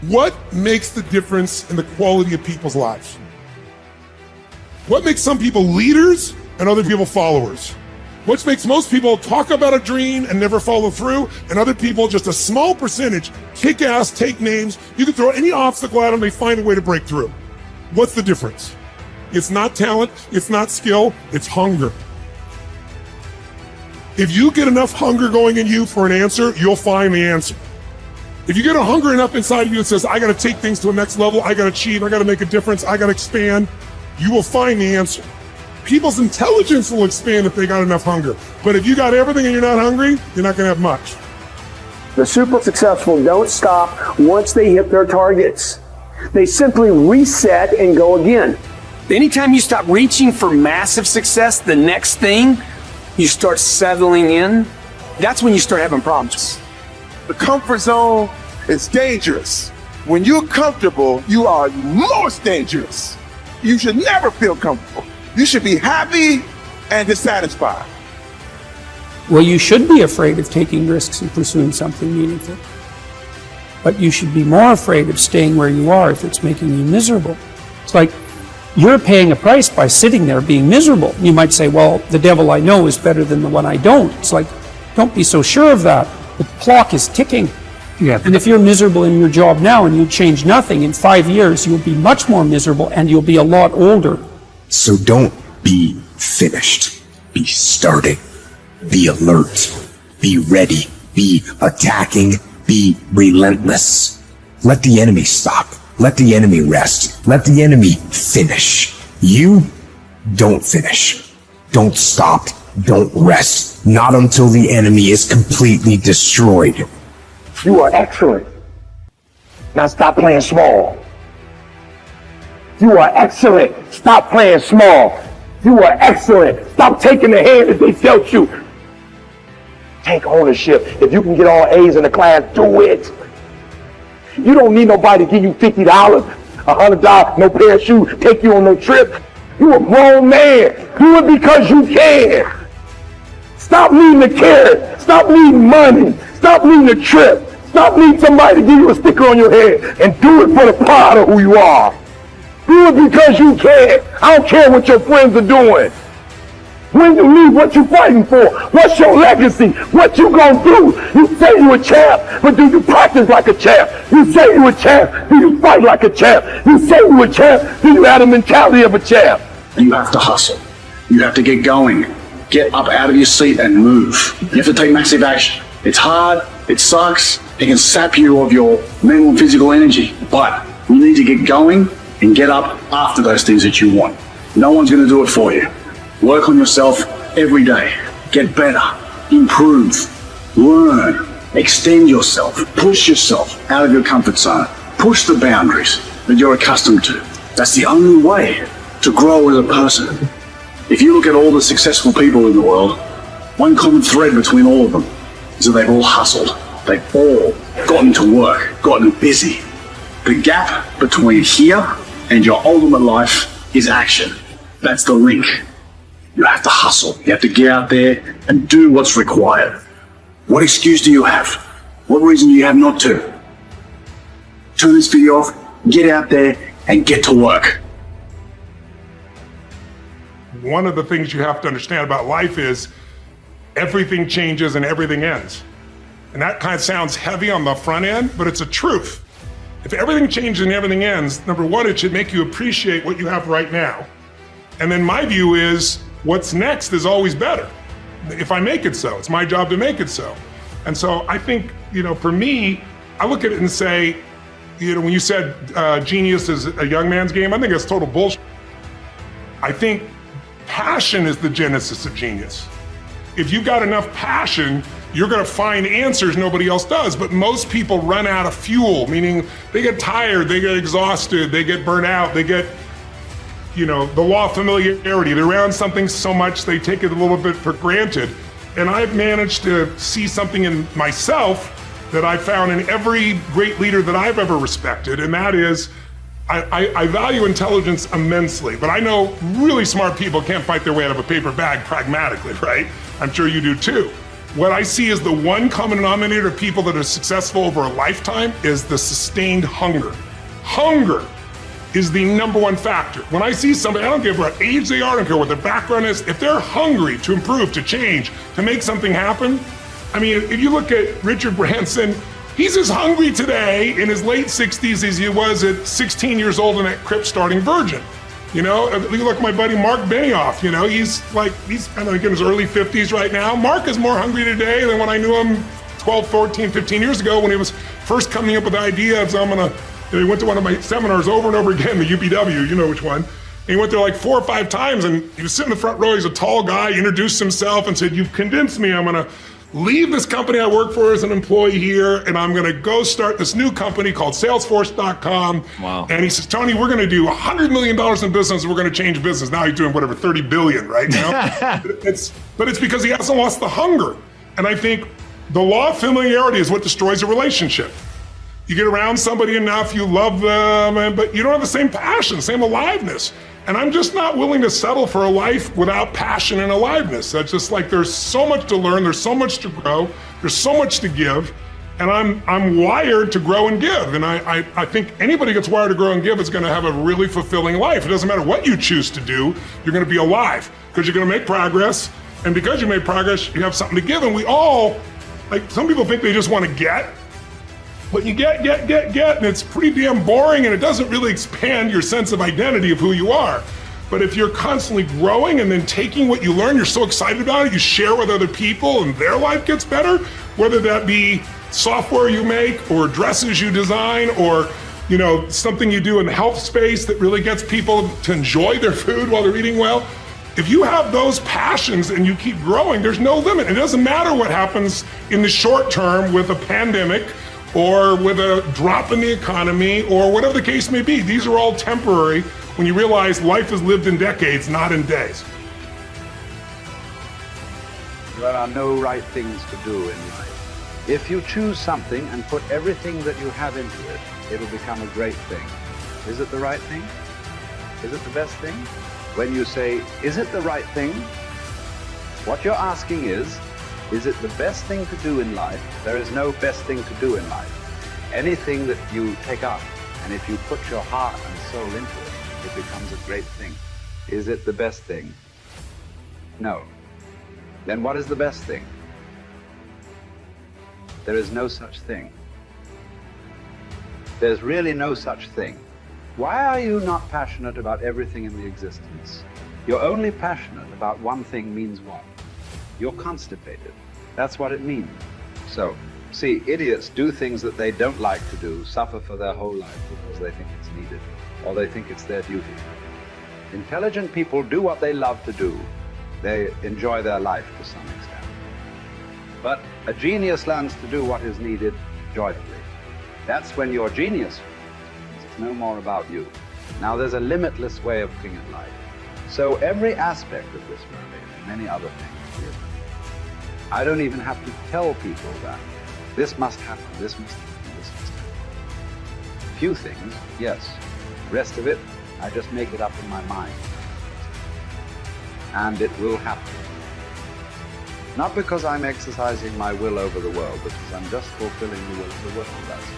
What makes the difference in the quality of people's lives? What makes some people leaders and other people followers? What makes most people talk about a dream and never follow through, and other people, just a small percentage, kick ass, take names. You can throw any obstacle at them, they find a way to break through. What's the difference? It's not talent, it's not skill, it's hunger. If you get enough hunger going in you for an answer, you'll find the answer. If you get a hunger enough inside of you that says, I gotta take things to the next level, I gotta achieve, I gotta make a difference, I gotta expand, you will find the answer. People's intelligence will expand if they got enough hunger. But if you got everything and you're not hungry, you're not gonna have much. The super successful don't stop once they hit their targets. They simply reset and go again. Anytime you stop reaching for massive success, the next thing, you start settling in, that's when you start having problems. The comfort zone is dangerous. When you're comfortable, you are most dangerous. You should never feel comfortable. You should be happy and dissatisfied. Well, you should be afraid of taking risks and pursuing something meaningful. But you should be more afraid of staying where you are if it's making you miserable. It's like you're paying a price by sitting there being miserable. You might say, well, the devil I know is better than the one I don't. It's like, don't be so sure of that. The clock is ticking. Yeah. And if you're miserable in your job now and you change nothing, in 5 years, you'll be much more miserable and you'll be a lot older. So don't be finished. Be starting. Be alert. Be ready. Be attacking. Be relentless. Let the enemy stop. Let the enemy rest. Let the enemy finish. You don't finish. Don't stop. Don't rest. Not until the enemy is completely destroyed. You are excellent. Now stop playing small. You are excellent. Stop playing small. You are excellent. Stop taking the hand that they dealt you. Take ownership. If you can get all A's in the class, do it. You don't need nobody to give you $50, $100, no pair of shoes, take you on no trip. You a grown man. Do it because you can. Stop needing the carrot. Stop needing money. Stop needing a trip. Stop needing somebody to give you a sticker on your head and do it for the pride of who you are. Do it because you can. I don't care what your friends are doing. When you leave, what you fighting for? What's your legacy? What you gonna do? You say you a champ, but do you practice like a champ? You say you a champ, do you fight like a champ? You say you a champ, do you have the mentality of a champ? You have to hustle. You have to get going. Get up out of your seat and move. You have to take massive action. It's hard, it sucks, it can sap you of your mental and physical energy, but you need to get going and get up after those things that you want. No one's gonna do it for you. Work on yourself every day. Get better, improve, learn, extend yourself, push yourself out of your comfort zone, push the boundaries that you're accustomed to. That's the only way to grow as a person. If you look at all the successful people in the world, one common thread between all of them is that they've all hustled. They've all gotten to work, gotten busy. The gap between here and your ultimate life is action. That's the link. You have to hustle. You have to get out there and do what's required. What excuse do you have? What reason do you have not to? Turn this video off, get out there, and get to work. One of the things you have to understand about life is everything changes and everything ends. And that kind of sounds heavy on the front end, but it's a truth. If everything changes and everything ends, number one, it should make you appreciate what you have right now. And then my view is, what's next is always better. If I make it so, it's my job to make it so. And so I think, for me, I look at it and say, when you said genius is a young man's game, I think that's total bullshit. I think passion is the genesis of genius. If you've got enough passion, you're gonna find answers nobody else does, but most people run out of fuel, meaning they get tired, they get exhausted, they get burnt out, they get, the law of familiarity. They're around something so much they take it a little bit for granted. And I've managed to see something in myself that I found in every great leader that I've ever respected, and that is, I value intelligence immensely, but I know really smart people can't fight their way out of a paper bag pragmatically, right? I'm sure you do too. what I see as the one common denominator of people that are successful over a lifetime is the sustained hunger. Hunger is the number one factor. When I see somebody, I don't care what age they are, I don't care what their background is, if they're hungry to improve, to change, to make something happen. I mean, if you look at Richard Branson, he's as hungry today in his late 60s as he was at 16 years old in that crypt starting Virgin. You know, you look at my buddy Mark Benioff, you know, he's I don't know, in his early 50s right now. Mark is more hungry today than when I knew him 12, 14, 15 years ago when he was first coming up with the idea of, he went to one of my seminars over and over again, the UPW, you know which one. And he went there like 4 or 5 times and he was sitting in the front row, he's a tall guy, he introduced himself and said, "You've convinced me, I'm gonna leave this company I work for as an employee here, and I'm gonna go start this new company called Salesforce.com. Wow. And he says, Tony, we're gonna do $100 million in business, and we're gonna change business. Now he's doing whatever, 30 billion right now. But it's because he hasn't lost the hunger. And I think the law of familiarity is what destroys a relationship. You get around somebody enough, you love them, but you don't have the same passion, same aliveness. And I'm just not willing to settle for a life without passion and aliveness. That's just like, there's so much to learn, there's so much to grow, there's so much to give, and I'm wired to grow and give. And I think anybody gets wired to grow and give is gonna have a really fulfilling life. It doesn't matter what you choose to do, you're gonna be alive, because you're gonna make progress, and because you made progress, you have something to give. And we all, like, some people think they just wanna get, but you get, and it's pretty damn boring, and it doesn't really expand your sense of identity of who you are. But if you're constantly growing and then taking what you learn, you're so excited about it, you share with other people and their life gets better, whether that be software you make or dresses you design or, you know, something you do in the health space that really gets people to enjoy their food while they're eating well. If you have those passions and you keep growing, there's no limit. It doesn't matter what happens in the short term with a pandemic or with a drop in the economy, or whatever the case may be. These are all temporary when you realize life is lived in decades, not in days. There are no right things to do in life. If you choose something and put everything that you have into it, it'll become a great thing. Is it the right thing? Is it the best thing? When you say, is it the right thing? What you're asking is it the best thing to do in life? There is no best thing to do in life. Anything that you take up, and if you put your heart and soul into it, it becomes a great thing. Is it the best thing? No. Then what is the best thing? There is no such thing. There's really no such thing. Why are you not passionate about everything in the existence? You're only passionate about one thing means what? You're constipated. That's what it means. So, see, idiots do things that they don't like to do, suffer for their whole life because they think it's needed, or they think it's their duty. Intelligent people do what they love to do. They enjoy their life to some extent. But a genius learns to do what is needed joyfully. That's when you're genius. It's no more about you. Now, there's a limitless way of looking at life. So every aspect of this world and many other things, I don't even have to tell people that this must happen, this must happen, this must happen. Few things, yes. The rest of it, I just make it up in my mind. And it will happen. Not because I'm exercising my will over the world, because I'm just fulfilling the will of the world. That's it.